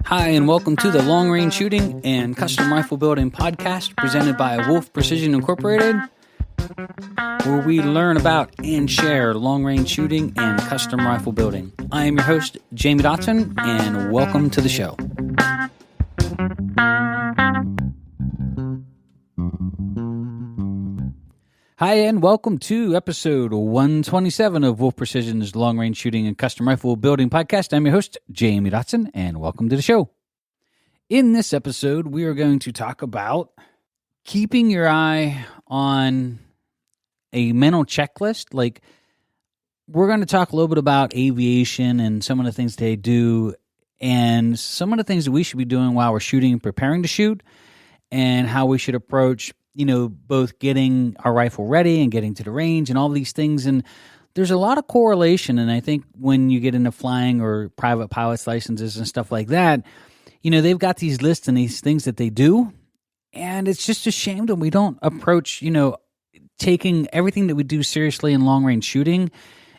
Hi, and welcome to the Long Range Shooting and Custom Rifle Building podcast presented by Wolf Precision Incorporated, where we learn about and share long range shooting and custom rifle building. I am your host, Jamie Dotson, and welcome to the show. Hi, and welcome to episode 127 of Wolf Precision's Long Range Shooting and Custom Rifle Building podcast. I'm your host, Jamie Dotson, and welcome to the show. In this episode, we are going to talk about keeping your eye on a mental checklist. Like, we're going to talk a little bit about aviation and some of the things they do and some of the things that we should be doing while we're shooting and preparing to shoot, and how we should approach both getting our rifle ready and getting to the range and all these things. And there's a lot of correlation. And I think when you get into flying or private pilot's licenses and stuff like that, they've got these lists and these things that they do. And it's just a shame that we don't approach, taking everything that we do seriously in long range shooting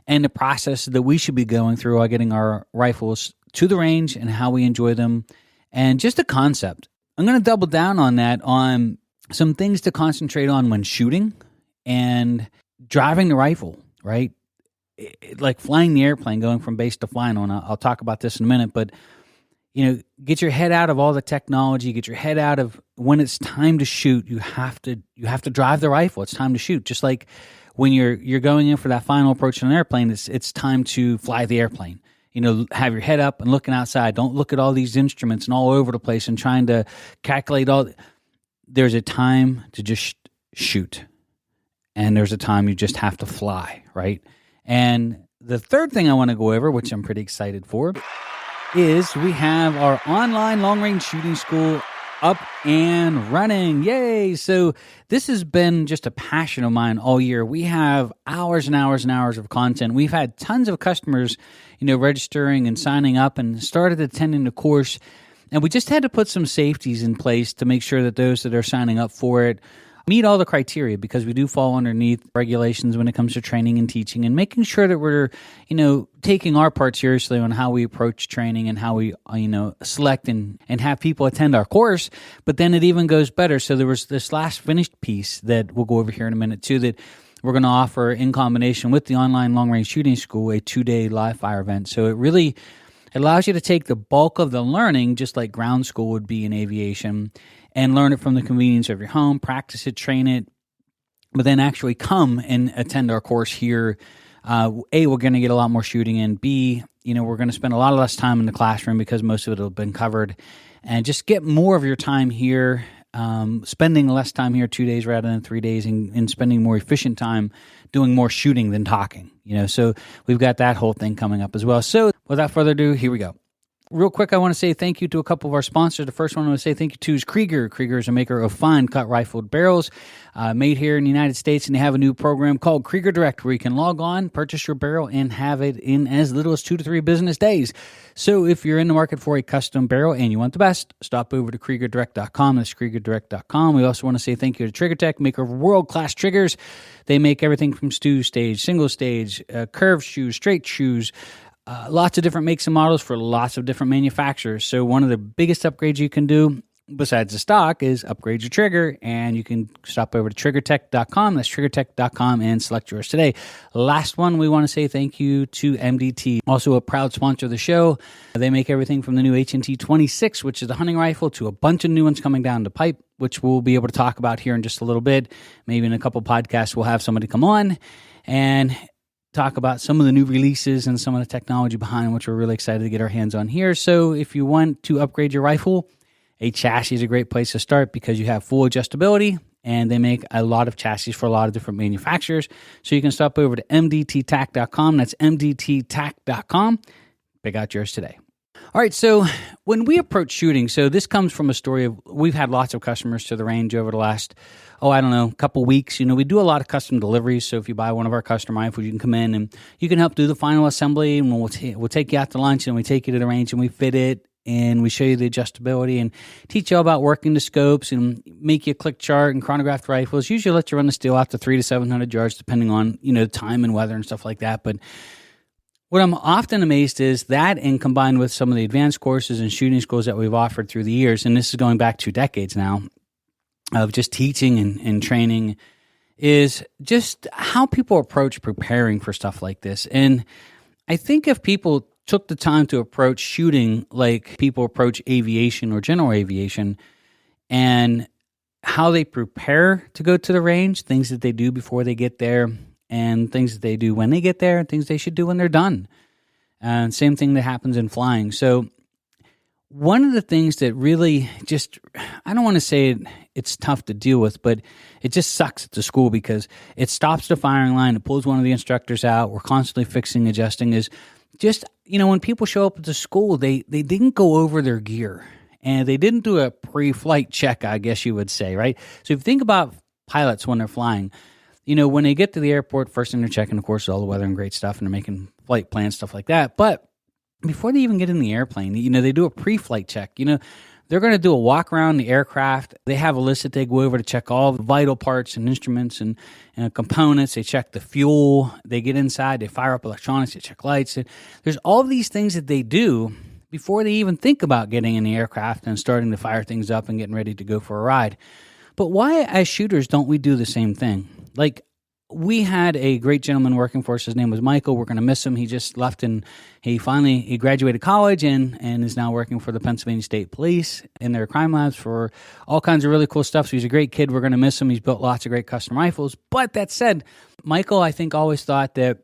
and the process that we should be going through while getting our rifles to the range and how we enjoy them and just a concept. I'm going to double down on that, on some things to concentrate on when shooting and driving the rifle, right? Like flying the airplane, going from base to flying on. I'll talk about this in a minute, but get your head out of all the technology, get your head out of when it's time to shoot. You have to drive the rifle. It's time to shoot. Just like when you're going in for that final approach on an airplane, it's time to fly the airplane. Have your head up and looking outside. Don't look at all these instruments and all over the place and trying to calculate all. There's a time to just shoot, and there's a time you just have to fly, right? And the third thing I want to go over, which I'm pretty excited for, is we have our online long-range shooting school up and running. Yay! So this has been just a passion of mine all year. We have hours and hours and hours of content. We've had tons of customers, registering and signing up and started attending the course. And we just had to put some safeties in place to make sure that those that are signing up for it meet all the criteria, because we do fall underneath regulations when it comes to training and teaching and making sure that we're, taking our part seriously on how we approach training and how we, select and have people attend our course. But then it even goes better. So there was this last finished piece that we'll go over here in a minute too, that we're going to offer in combination with the online long-range shooting school, a 2-day live fire event. So it really allows you to take the bulk of the learning, just like ground school would be in aviation, and learn it from the convenience of your home, practice it, train it, but then actually come and attend our course here. A, we're going to get a lot more shooting in. B, we're going to spend a lot less time in the classroom because most of it will have been covered, and just get more of your time here, spending less time here 2 days rather than 3 days, and spending more efficient time doing more shooting than talking. So we've got that whole thing coming up as well. So without further ado, here we go. Real quick, I want to say thank you to a couple of our sponsors. The first one I want to say thank you to is Krieger. Krieger is a maker of fine cut rifled barrels made here in the United States, and they have a new program called Krieger Direct where you can log on, purchase your barrel, and have it in as little as 2 to 3 business days. So if you're in the market for a custom barrel and you want the best, stop over to KriegerDirect.com. That's KriegerDirect.com. We also want to say thank you to TriggerTech, maker of world-class triggers. They make everything from stew stage, single stage, curved shoes, straight shoes, lots of different makes and models for lots of different manufacturers. So one of the biggest upgrades you can do, besides the stock, is upgrade your trigger, and you can stop over to triggertech.com. That's triggertech.com, and select yours today. Last one, we want to say thank you to MDT, also a proud sponsor of the show. They make everything from the new H&T 26, which is the hunting rifle, to a bunch of new ones coming down the pipe, which we'll be able to talk about here in just a little bit. Maybe in a couple podcasts, we'll have somebody come on and talk about some of the new releases and some of the technology behind, which we're really excited to get our hands on here. So if you want to upgrade your rifle, a chassis is a great place to start because you have full adjustability, and they make a lot of chassis for a lot of different manufacturers. So you can stop over to mdttac.com. That's mdttac.com. Pick out yours today. All right, so when we approach shooting, so this comes from a story of, we've had lots of customers to the range over the last, couple weeks. We do a lot of custom deliveries, so if you buy one of our custom rifles, you can come in and you can help do the final assembly, and we'll take you out to lunch, and we take you to the range, and we fit it, and we show you the adjustability and teach you all about working the scopes and make you a click chart and chronographed rifles. Usually let you run the steel out to 300 to 700 yards, depending on, time and weather and stuff like that. But What I'm often amazed is that, and combined with some of the advanced courses and shooting schools that we've offered through the years, and this is going back 2 decades now of just teaching and training, is just how people approach preparing for stuff like this. And I think if people took the time to approach shooting like people approach aviation or general aviation, and how they prepare to go to the range, things that they do before they get there, and things that they do when they get there, and things they should do when they're done. And same thing that happens in flying. So one of the things that really just, I don't want to say it's tough to deal with, but it just sucks at the school because it stops the firing line, it pulls one of the instructors out, we're constantly fixing, adjusting, is just, when people show up at the school, they didn't go over their gear. And they didn't do a pre-flight check, I guess you would say, right? So if you think about pilots when they're flying, when they get to the airport, first thing they're checking, of course, all the weather and great stuff, and they're making flight plans, stuff like that. But before they even get in the airplane, they do a pre-flight check. They're going to do a walk around the aircraft. They have a list that they go over to check all the vital parts and instruments and components. They check the fuel. They get inside. They fire up electronics. They check lights. There's all of these things that they do before they even think about getting in the aircraft and starting to fire things up and getting ready to go for a ride. But why, as shooters, don't we do the same thing? Like, we had a great gentleman working for us. His name was Michael. We're going to miss him. He just left, and he graduated college and is now working for the Pennsylvania State Police in their crime labs for all kinds of really cool stuff. So he's a great kid. We're going to miss him. He's built lots of great custom rifles. But that said, Michael, I think, always thought that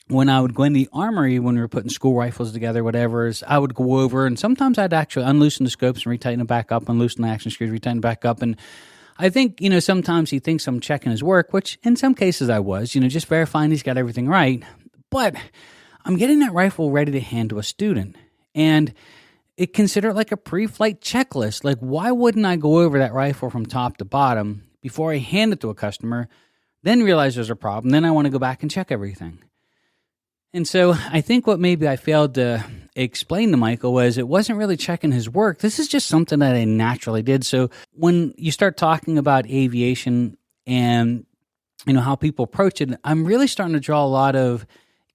when I would go in the armory, when we were putting school rifles together, whatever, is I would go over, and sometimes I'd actually unloosen the scopes and retighten them back up, unloosen the action screws, retighten them back up. And I think, sometimes he thinks I'm checking his work, which in some cases I was, just verifying he's got everything right. But I'm getting that rifle ready to hand to a student, and it considered like a pre-flight checklist. Like, why wouldn't I go over that rifle from top to bottom before I hand it to a customer, then realize there's a problem, then I want to go back and check everything? And so I think what maybe I failed to explain to Michael was it wasn't really checking his work. This is just something that I naturally did. So when you start talking about aviation and, how people approach it, I'm really starting to draw a lot of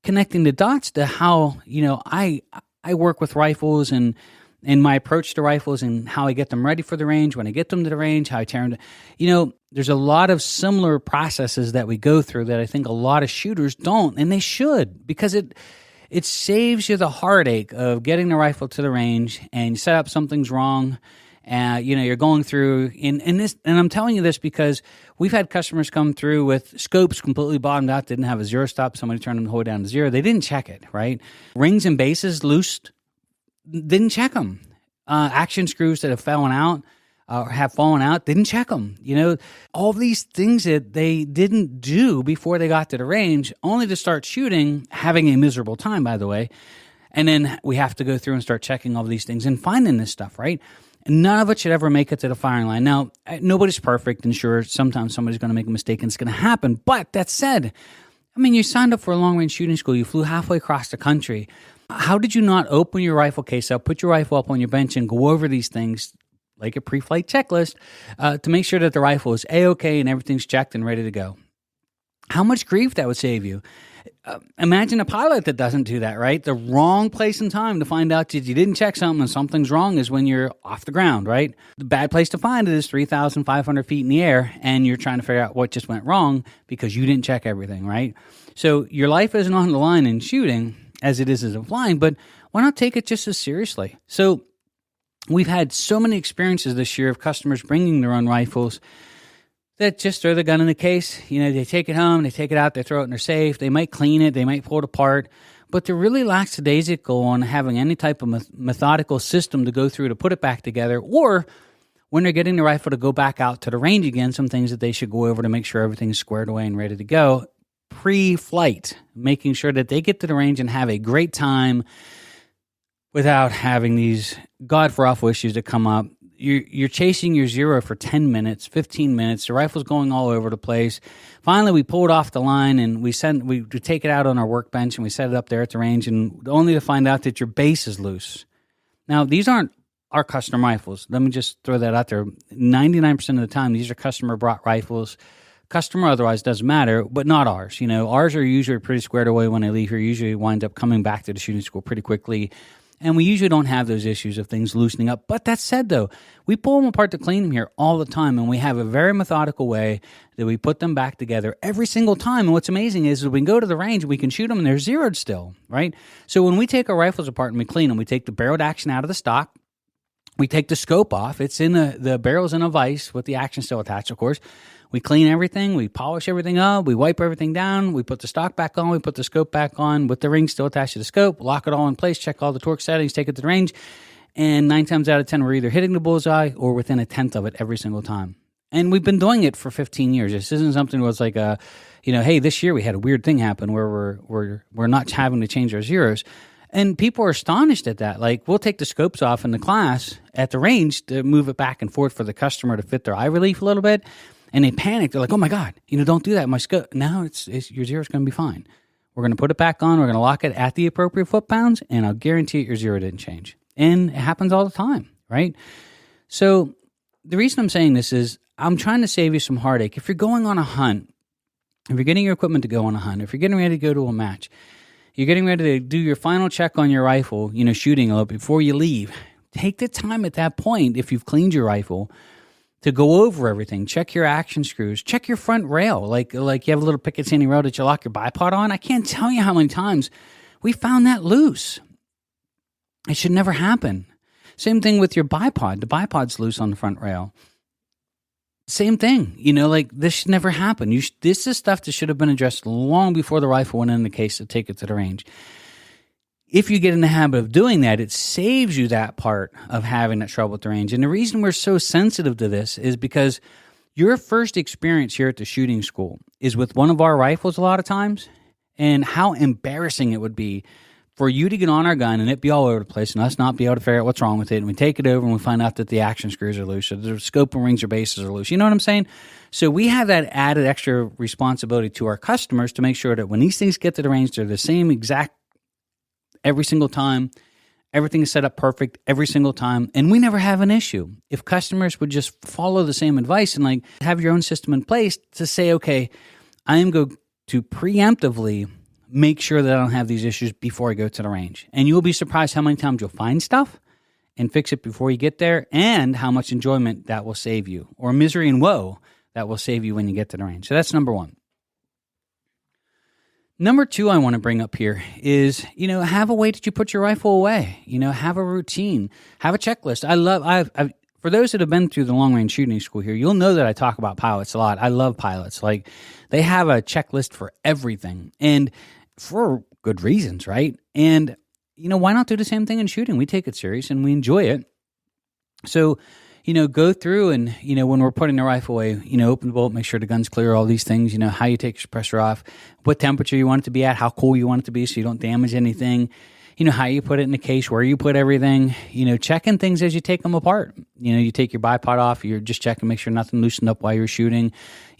connecting the dots to how, I work with rifles and my approach to rifles and how I get them ready for the range, when I get them to the range, how I tear them. There's a lot of similar processes that we go through that I think a lot of shooters don't, and they should, because it saves you the heartache of getting the rifle to the range and you set up, something's wrong. You're going through, and I'm telling you this because we've had customers come through with scopes completely bottomed out, didn't have a zero stop, somebody turned them the whole way down to zero. They didn't check it, right? Rings and bases loosed, didn't check them. Action screws that have fallen out, didn't check them. All these things that they didn't do before they got to the range, only to start shooting, having a miserable time, by the way. And then we have to go through and start checking all these things and finding this stuff, right? And none of it should ever make it to the firing line. Now, nobody's perfect, and sure, sometimes somebody's going to make a mistake and it's going to happen. But that said, you signed up for a long-range shooting school. You flew halfway across the country. How did you not open your rifle case up, put your rifle up on your bench, and go over these things like a pre-flight checklist to make sure that the rifle is A-OK and everything's checked and ready to go? How much grief that would save you. Imagine a pilot that doesn't do that, right? The wrong place and time to find out that you didn't check something and something's wrong is when you're off the ground, right? The bad place to find it is 3,500 feet in the air, and you're trying to figure out what just went wrong because you didn't check everything, right? So your life isn't on the line in shooting as it is in flying, but why not take it just as seriously? So we've had so many experiences this year of customers bringing their own rifles that just throw the gun in the case. They take it home, they take it out, they throw it in their safe. They might clean it, they might pull it apart, but they're really lackadaisical on having any type of methodical system to go through to put it back together. Or when they're getting the rifle to go back out to the range again, some things that they should go over to make sure everything's squared away and ready to go pre-flight, making sure that they get to the range and have a great time without having these god-for-awful issues that come up. You're chasing your zero for 10 minutes, 15 minutes. The rifle's going all over the place. Finally, we pull it off the line, and we take it out on our workbench, and we set it up there at the range, and only to find out that your base is loose. Now, these aren't our custom rifles. Let me just throw that out there. 99% of the time, these are customer-brought rifles. Customer otherwise doesn't matter, but not ours. Ours are usually pretty squared away when they leave here, usually wind up coming back to the shooting school pretty quickly. And we usually don't have those issues of things loosening up. But that said, though, we pull them apart to clean them here all the time. And we have a very methodical way that we put them back together every single time. And what's amazing is we can go to the range, we can shoot them, and they're zeroed still, right? So when we take our rifles apart and we clean them, we take the barreled action out of the stock. We take the scope off. It's in the barrel's in a vise with the action still attached, of course. We clean everything. We polish everything up. We wipe everything down. We put the stock back on. We put the scope back on with the ring still attached to the scope. Lock it all in place. Check all the torque settings. Take it to the range. And 9 times out of 10, we're either hitting the bullseye or within a tenth of it every single time. And we've been doing it for 15 years. This isn't something that was like hey, this year we had a weird thing happen where we're not having to change our zeros. And people are astonished at that. Like, we'll take the scopes off in the class at the range to move it back and forth for the customer to fit their eye relief a little bit. And they panic. They're like, oh my God, don't do that. My scope. Now your zero's going to be fine. We're going to put it back on. We're going to lock it at the appropriate foot-pounds, and I'll guarantee your zero didn't change. And it happens all the time, right? So the reason I'm saying this is I'm trying to save you some heartache. If you're going on a hunt, if you're getting your equipment to go on a hunt, if you're getting ready to go to a match, you're getting ready to do your final check on your rifle, shooting a little before you leave, take the time at that point, if you've cleaned your rifle, to go over everything. Check your action screws. Check your front rail. Like you have a little Picatinny rail that you lock your bipod on. I can't tell you how many times we found that loose. It should never happen. Same thing with your bipod. The bipod's loose on the front rail. Same thing. This should never happen. This is stuff that should have been addressed long before the rifle went in the case to take it to the range. If you get in the habit of doing that, it saves you that part of having that trouble at the range. And the reason we're so sensitive to this is because your first experience here at the shooting school is with one of our rifles a lot of times, and how embarrassing it would be for you to get on our gun and it be all over the place and us not be able to figure out what's wrong with it. And we take it over and we find out that the action screws are loose or the scope and rings or bases are loose. You know what I'm saying? So we have that added extra responsibility to our customers to make sure that when these things get to the range, they're the same exact every single time. Everything is set up perfect every single time, and we never have an issue. If customers would just follow the same advice and have your own system in place to say, okay, I am going to preemptively make sure that I don't have these issues before I go to the range. And you'll be surprised how many times you'll find stuff and fix it before you get there, and how much enjoyment that will save you, or misery and woe that will save you when you get to the range. So that's number one. Number two I want to bring up here is, have a way that you put your rifle away. Have a routine. Have a checklist. I've for those that have been through the long-range shooting school here, you'll know that I talk about pilots a lot. I love pilots. They have a checklist for everything, and for good reasons, right? And, why not do the same thing in shooting? We take it serious, and we enjoy it. So, go through and, when we're putting the rifle away, open the bolt, make sure the gun's clear, all these things, how you take your suppressor off, what temperature you want it to be at, how cool you want it to be so you don't damage anything, how you put it in the case, where you put everything, checking things as you take them apart. You take your bipod off, you're just checking, make sure nothing loosened up while you're shooting.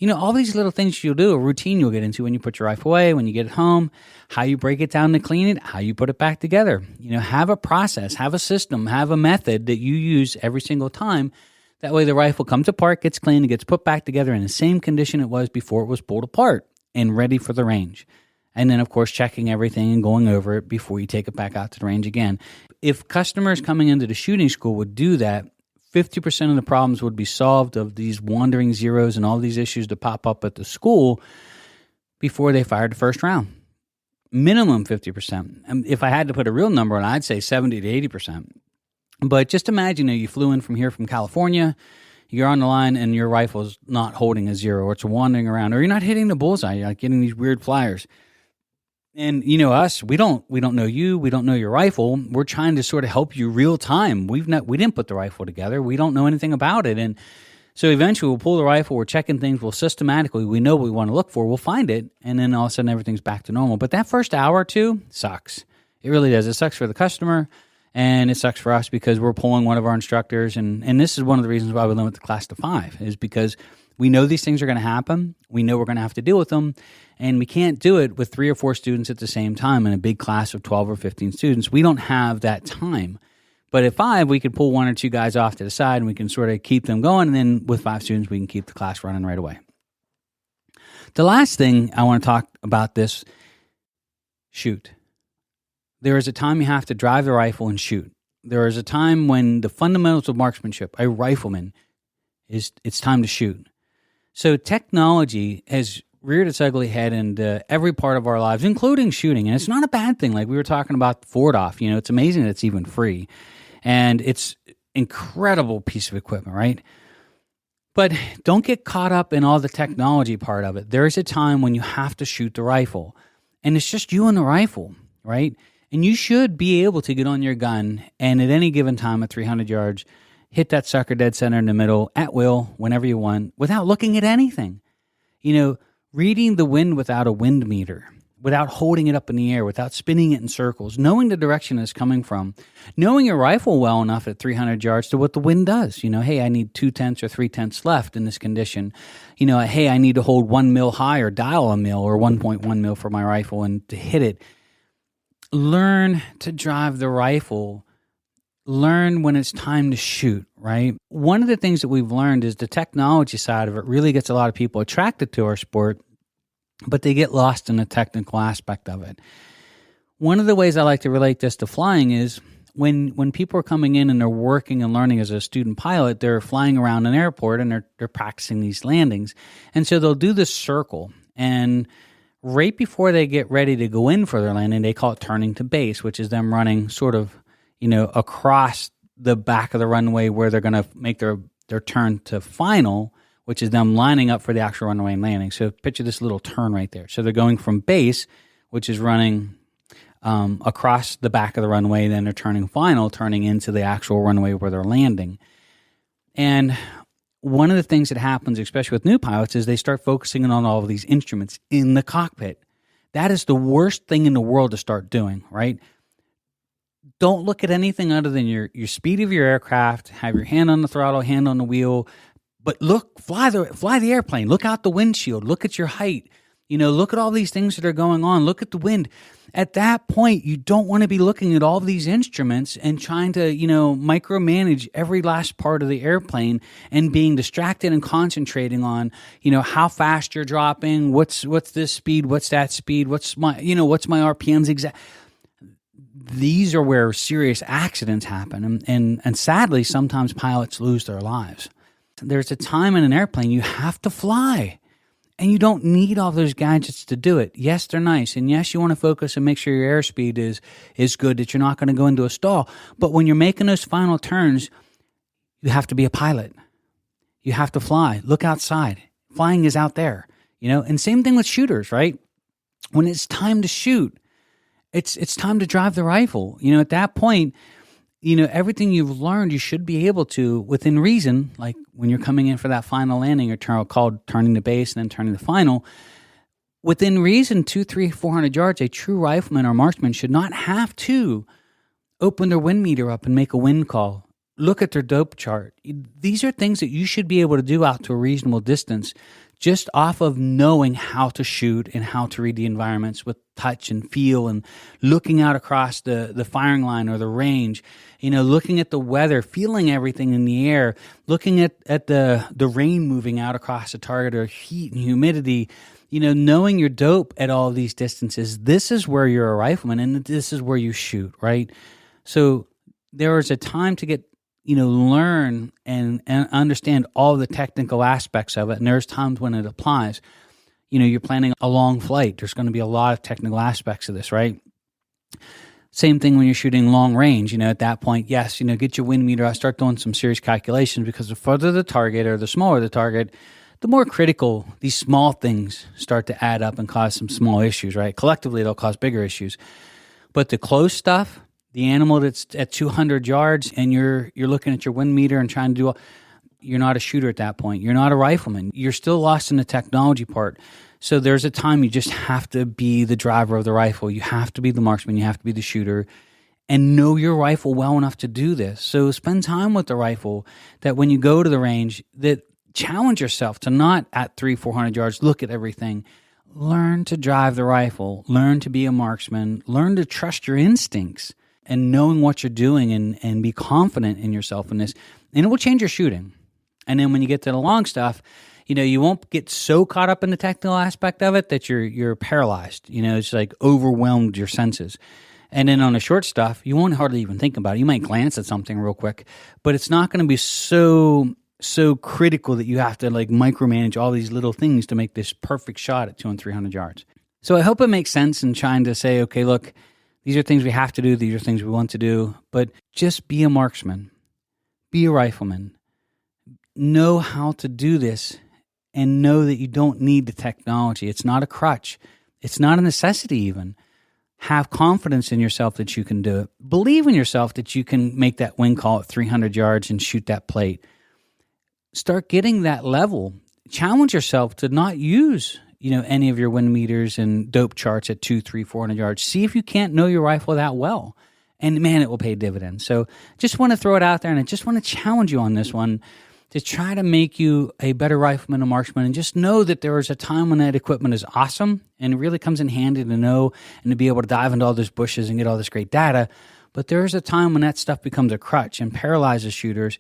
All these little things you'll do, a routine you'll get into when you put your rifle away, when you get it home, how you break it down to clean it, how you put it back together. Have a process, have a system, have a method that you use every single time. That way the rifle comes apart, gets cleaned, and gets put back together in the same condition it was before it was pulled apart and ready for the range. And then, of course, checking everything and going over it before you take it back out to the range again. If customers coming into the shooting school would do that, 50% of the problems would be solved of these wandering zeros and all these issues that pop up at the school before they fired the first round. Minimum 50%. If I had to put a real number on, I'd say 70 to 80%. But just imagine that you flew in from here from California, you're on the line and your rifle's not holding a zero, or it's wandering around, or you're not hitting the bullseye, you're getting these weird flyers. And us, we don't know you, we don't know your rifle. We're trying to sort of help you real time. We didn't put the rifle together. We don't know anything about it. And so eventually we'll pull the rifle, we're checking things, we'll systematically, we know what we want to look for, we'll find it, and then all of a sudden everything's back to normal. But that first hour or two sucks. It really does. It sucks for the customer, and it sucks for us because we're pulling one of our instructors. And this is one of the reasons why we limit the class to 5, is because we know these things are going to happen. We know we're going to have to deal with them. And we can't do it with 3 or 4 students at the same time in a big class of 12 or 15 students. We don't have that time. But at 5, we could pull 1 or 2 guys off to the side and we can sort of keep them going. And then with 5 students, we can keep the class running right away. The last thing I want to talk about this, shoot. There is a time you have to drive the rifle and shoot. There is a time when the fundamentals of marksmanship, a rifleman, it's time to shoot. So technology has reared its ugly head into every part of our lives, including shooting. And it's not a bad thing. Like we were talking about Ford off, it's amazing that it's even free. And it's incredible piece of equipment, right? But don't get caught up in all the technology part of it. There is a time when you have to shoot the rifle. And it's just you and the rifle, right? And you should be able to get on your gun and at any given time at 300 yards, hit that sucker dead center in the middle at will, whenever you want, without looking at anything. Reading the wind without a wind meter, without holding it up in the air, without spinning it in circles, knowing the direction it's coming from, knowing your rifle well enough at 300 yards to what the wind does. Hey, I need 2/10 or 3/10 left in this condition. Hey, I need to hold 1 mil high or dial a mil or 1.1 mil for my rifle and to hit it. Learn to drive the rifle. Learn when it's time to shoot, right? One of the things that we've learned is the technology side of it really gets a lot of people attracted to our sport, but they get lost in the technical aspect of it. One of the ways I like to relate this to flying is when people are coming in and they're working and learning as a student pilot, they're flying around an airport and they're practicing these landings. And so they'll do this circle, and right before they get ready to go in for their landing, they call it turning to base, which is them running sort of across the back of the runway where they're going to make their turn to final, which is them lining up for the actual runway and landing. So picture this little turn right there. So they're going from base, which is running across the back of the runway, then they're turning final, turning into the actual runway where they're landing. And one of the things that happens, especially with new pilots, is they start focusing on all of these instruments in the cockpit. That is the worst thing in the world to start doing, right? Don't look at anything other than your speed of your aircraft. Have your hand on the throttle, hand on the wheel, but fly the airplane. Look out the windshield. Look at your height. Look at all these things that are going on. Look at the wind. At that point, you don't want to be looking at all of these instruments and trying to, micromanage every last part of the airplane and being distracted and concentrating on, how fast you're dropping. What's this speed? What's that speed? What's my RPMs exact? These are where serious accidents happen. And sadly, sometimes pilots lose their lives. There's a time in an airplane you have to fly, and you don't need all those gadgets to do it. Yes, they're nice. And yes, you want to focus and make sure your airspeed is good, that you're not going to go into a stall. But when you're making those final turns, you have to be a pilot. You have to fly. Look outside. Flying is out there, and same thing with shooters, right? When it's time to shoot, it's time to drive the rifle. At that point, everything you've learned, you should be able to, within reason, like when you're coming in for that final landing or called turning to base and then turning to final, within reason, 200, 300, 400 yards, a true rifleman or marksman should not have to open their wind meter up and make a wind call. Look at their dope chart. These are things that you should be able to do out to a reasonable distance just off of knowing how to shoot and how to read the environments with touch and feel and looking out across the firing line or the range, looking at the weather, feeling everything in the air, looking at the rain moving out across the target or heat and humidity, knowing your dope at all these distances. This is where you're a rifleman and this is where you shoot, right? So there is a time to get learn and understand all the technical aspects of it. And there's times when it applies. You're planning a long flight. There's going to be a lot of technical aspects of this, right? Same thing when you're shooting long range. At that point, yes, get your wind meter out, start doing some serious calculations, because the further the target or the smaller the target, the more critical these small things start to add up and cause some small issues, right? Collectively, they'll cause bigger issues. But the close stuff, the animal that's at 200 yards and you're looking at your wind meter and trying to do you're not a shooter at that point. You're not a rifleman. You're still lost in the technology part. So there's a time you just have to be the driver of the rifle. You have to be the marksman. You have to be the shooter and know your rifle well enough to do this. So spend time with the rifle, that when you go to the range, that challenge yourself to not at 300-400 yards look at everything. Learn to drive the rifle. Learn to be a marksman. Learn to trust your instincts and knowing what you're doing and be confident in yourself in this. And it will change your shooting. And then when you get to the long stuff, you won't get so caught up in the technical aspect of it that you're paralyzed. It's like overwhelmed your senses. And then on the short stuff, you won't hardly even think about it. You might glance at something real quick, but it's not going to be so critical that you have to like micromanage all these little things to make this perfect shot at 200 and 300 yards. So I hope it makes sense in trying to say, okay, look, these are things we have to do. These are things we want to do, but just be a marksman, be a rifleman, know how to do this, and know that you don't need the technology. It's not a crutch. It's not a necessity even. Have confidence in yourself that you can do it. Believe in yourself that you can make that wing call at 300 yards and shoot that plate. Start getting that level. Challenge yourself to not use, any of your wind meters and dope charts at 200, 300, 400 yards. See if you can't know your rifle that well. And man, it will pay dividends. So just want to throw it out there, and I just want to challenge you on this one to try to make you a better rifleman and marksman, and just know that there is a time when that equipment is awesome and it really comes in handy to know and to be able to dive into all those bushes and get all this great data. But there is a time when that stuff becomes a crutch and paralyzes shooters,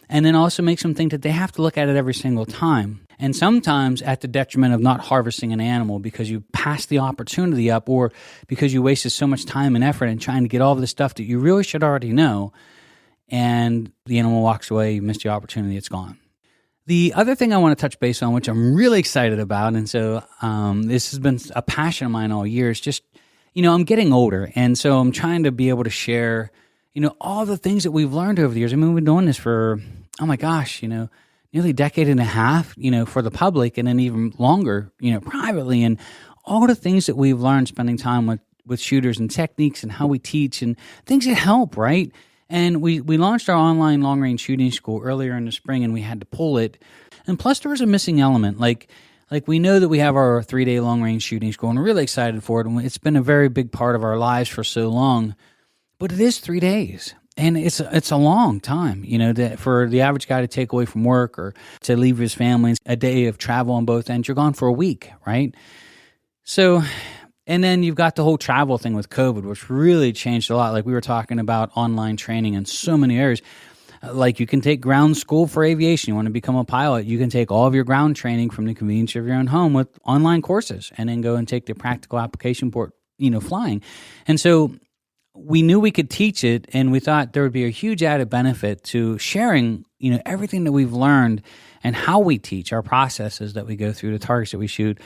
and then also makes them think that they have to look at it every single time. And sometimes at the detriment of not harvesting an animal because you passed the opportunity up, or because you wasted so much time and effort in trying to get all of the stuff that you really should already know, and the animal walks away, you missed the opportunity, it's gone. The other thing I want to touch base on, which I'm really excited about, and so this has been a passion of mine all year, is just, I'm getting older, and so I'm trying to be able to share, all the things that we've learned over the years. I mean, we've been doing this for, oh my gosh, nearly a decade and a half, for the public, and then even longer, privately, and all the things that we've learned spending time with shooters and techniques and how we teach and things that help, right? And we launched our online long-range shooting school earlier in the spring, and we had to pull it. And plus, there was a missing element. Like we know that we have our 3-day long-range shooting school, and we're really excited for it. And it's been a very big part of our lives for so long. But it is 3 days, and it's a long time, for the average guy to take away from work or to leave his family. A day of travel on both ends. You're gone for a week, right? So... And then you've got the whole travel thing with COVID, which really changed a lot. Like we were talking about online training in so many areas. Like you can take ground school for aviation. You want to become a pilot. You can take all of your ground training from the convenience of your own home with online courses, and then go and take the practical application for, flying. And so we knew we could teach it, and we thought there would be a huge added benefit to sharing, everything that we've learned and how we teach, our processes that we go through, the targets that we shoot.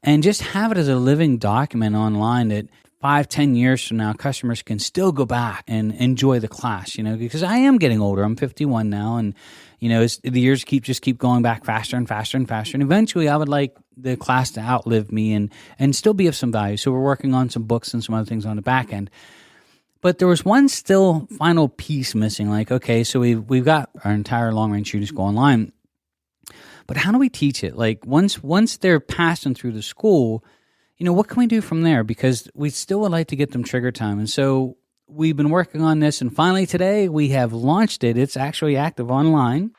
And just have it as a living document online that 5-10 years from now, customers can still go back and enjoy the class, because I am getting older. I'm 51 now, and, the years keep going back faster and faster and faster. And eventually I would like the class to outlive me and still be of some value. So we're working on some books and some other things on the back end. But there was one still final piece missing. Like, okay, so we've got our entire long-range shooting school online. But how do we teach it? Like once they're passing through the school, what can we do from there? Because we still would like to get them trigger time. And so we've been working on this, and finally today we have launched it. It's actually active online.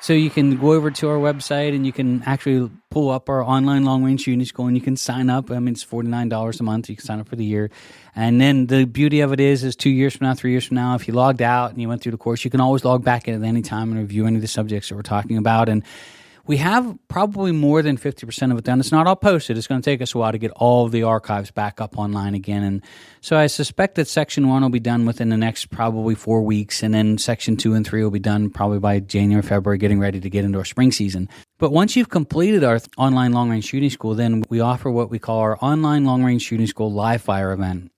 So you can go over to our website and you can actually pull up our online long-range shooting school, and you can sign up. I mean, it's $49 a month. You can sign up for the year. And then the beauty of it is 2 years from now, 3 years from now, if you logged out and you went through the course, you can always log back in at any time and review any of the subjects that we're talking about. And we have probably more than 50% of it done. It's not all posted. It's going to take us a while to get all of the archives back up online again. And so I suspect that Section 1 will be done within the next probably 4 weeks. And then Section 2 and 3 will be done probably by January, February, getting ready to get into our spring season. But once you've completed our online long-range shooting school, then we offer what we call our online long-range shooting school live fire event.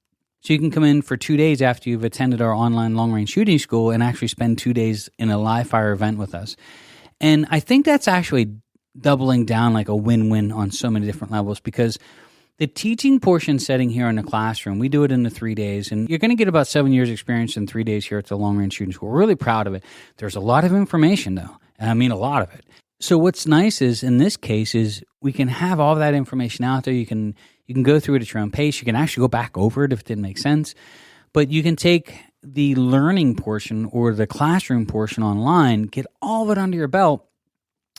So you can come in for 2 days after you've attended our online long-range shooting school and actually spend 2 days in a live fire event with us. And I think that's actually doubling down like a win-win on so many different levels, because the teaching portion setting here in the classroom, we do it in the 3 days, and you're going to get about 7 years experience in 3 days here at the Long Range Shooting School. We're really proud of it. There's a lot of information though. I mean, a lot of it. So what's nice is in this case is we can have all that information out there. You can go through it at your own pace. You can actually go back over it if it didn't make sense, but you can take the learning portion or the classroom portion online, get all of it under your belt.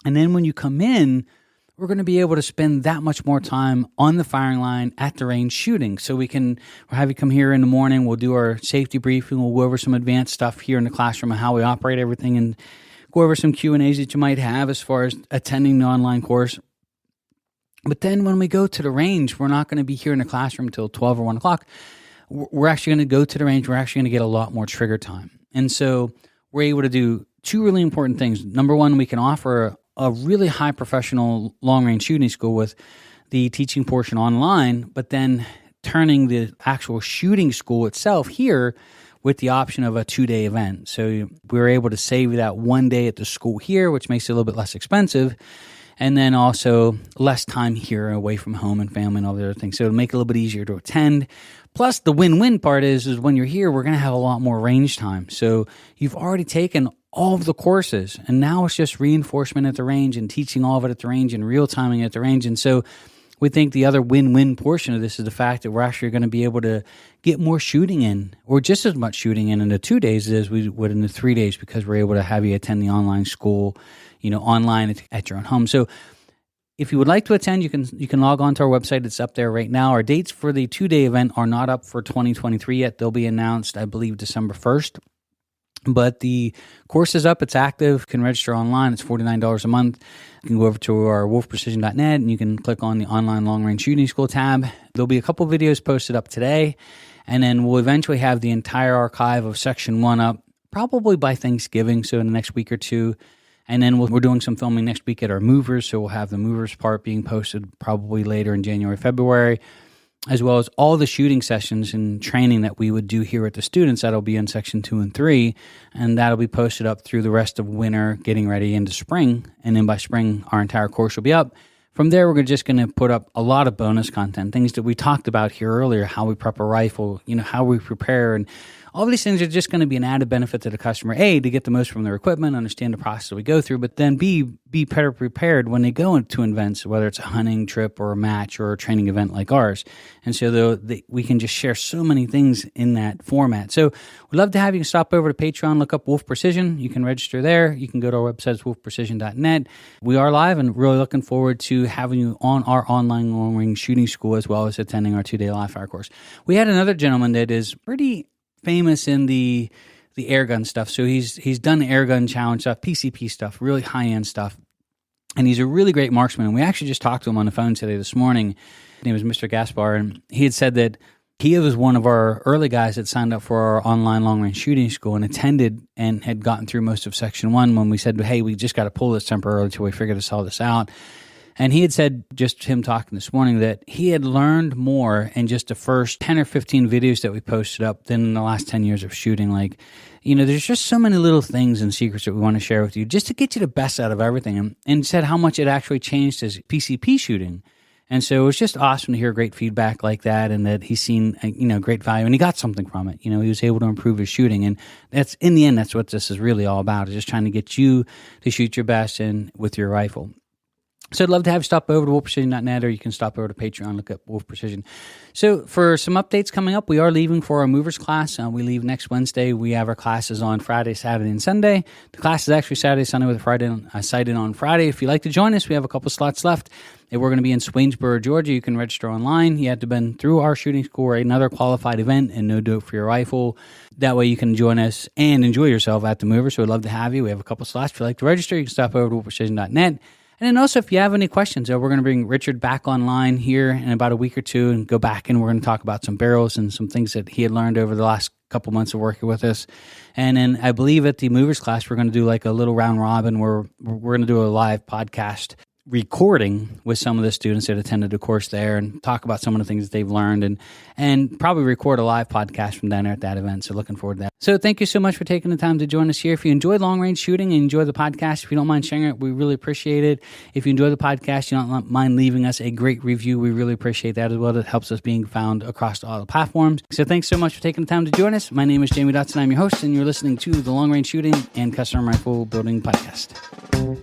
And then when you come in, we're going to be able to spend that much more time on the firing line at the range shooting. So we'll have you come here in the morning. We'll do our safety briefing. We'll go over some advanced stuff here in the classroom and how we operate everything. And go over some Q&As that you might have as far as attending the online course. But then when we go to the range, we're not going to be here in the classroom until 12 or 1 o'clock. We're actually going to go to the range. We're actually going to get a lot more trigger time. And so we're able to do two really important things. Number one, we can offer a really high professional long-range shooting school with the teaching portion online, but then turning the actual shooting school itself here with the option of a 2-day event. So we're able to save that 1 day at the school here, which makes it a little bit less expensive, and then also less time here away from home and family and all the other things. So it'll make it a little bit easier to attend. Plus, the win-win part is when you're here, we're going to have a lot more range time. So you've already taken all of the courses, and now it's just reinforcement at the range and teaching all of it at the range and real-timing at the range. And so we think the other win-win portion of this is the fact that we're actually going to be able to get more shooting in, or just as much shooting in the 2 days as we would in the 3 days, because we're able to have you attend the online school, online at your own home. So if you would like to attend, you can log on to our website. It's up there right now. Our dates for the 2-day event are not up for 2023 yet. They'll be announced, I believe, December 1st. But the course is up. It's active. You can register online. It's $49 a month. You can go over to our wolfprecision.net and you can click on the online long-range shooting school tab. There'll be a couple videos posted up today, and then we'll eventually have the entire archive of Section 1 up probably by Thanksgiving, so in the next week or two. And then we're doing some filming next week at our movers, so we'll have the movers part being posted probably later in January, February, as well as all the shooting sessions and training that we would do here with the students. That'll be in Section 2 and 3, and that'll be posted up through the rest of winter, getting ready into spring. And then by spring, our entire course will be up. From there, we're just going to put up a lot of bonus content, things that we talked about here earlier, how we prep a rifle, how we prepare, and all of these things are just going to be an added benefit to the customer, A, to get the most from their equipment, understand the process that we go through, but then B, be better prepared when they go into events, whether it's a hunting trip or a match or a training event like ours. And so we can just share so many things in that format. So we'd love to have you stop over to Patreon, look up Wolf Precision. You can register there. You can go to our website, wolfprecision.net. We are live and really looking forward to having you on our online long-range shooting school as well as attending our 2-day live fire course. We had another gentleman that is pretty famous in the airgun stuff. So he's done the airgun challenge stuff, PCP stuff, really high-end stuff. And he's a really great marksman. And we actually just talked to him on the phone today this morning. His name was Mr. Gaspar. And he had said that he was one of our early guys that signed up for our online long-range shooting school and attended and had gotten through most of Section 1 when we said, hey, we just got to pull this temporarily until we figure all this out. And he had said, just him talking this morning, that he had learned more in just the first 10 or 15 videos that we posted up than in the last 10 years of shooting. There's just so many little things and secrets that we want to share with you just to get you the best out of everything. And said how much it actually changed his PCP shooting. And so it was just awesome to hear great feedback like that, and that he's seen, great value, and he got something from it. He was able to improve his shooting. And that's, in the end, that's what this is really all about, is just trying to get you to shoot your best and with your rifle. So I'd love to have you stop over to wolfprecision.net, or you can stop over to Patreon, look up Wolf Precision. So for some updates coming up, we are leaving for our movers class. We leave next Wednesday. We have our classes on Friday, Saturday, and Sunday. The class is actually Saturday, Sunday with a Friday sighted on Friday. If you'd like to join us, we have a couple slots left. If we're going to be in Swainsboro, Georgia, you can register online. You have to have been through our shooting school or another qualified event and no dope for your rifle. That way you can join us and enjoy yourself at the mover. So we'd love to have you. We have a couple slots. If you'd like to register, you can stop over to wolfprecision.net. And then also, if you have any questions, we're going to bring Richard back online here in about a week or two and go back, and we're going to talk about some barrels and some things that he had learned over the last couple months of working with us. And then I believe at the movers class, we're going to do like a little round robin where we're going to do a live podcast recording with some of the students that attended the course there and talk about some of the things that they've learned, and probably record a live podcast from down there at that event. So looking forward to that. So thank you so much for taking the time to join us here. If you enjoy long range shooting and enjoy the podcast, if you don't mind sharing it, we really appreciate it. If you enjoy the podcast, you don't mind leaving us a great review, we really appreciate that as well. That helps us being found across all the platforms. So thanks so much for taking the time to join us. My name is Jamie Dotson. I'm your host, and you're listening to the Long Range Shooting and Custom Rifle Building Podcast.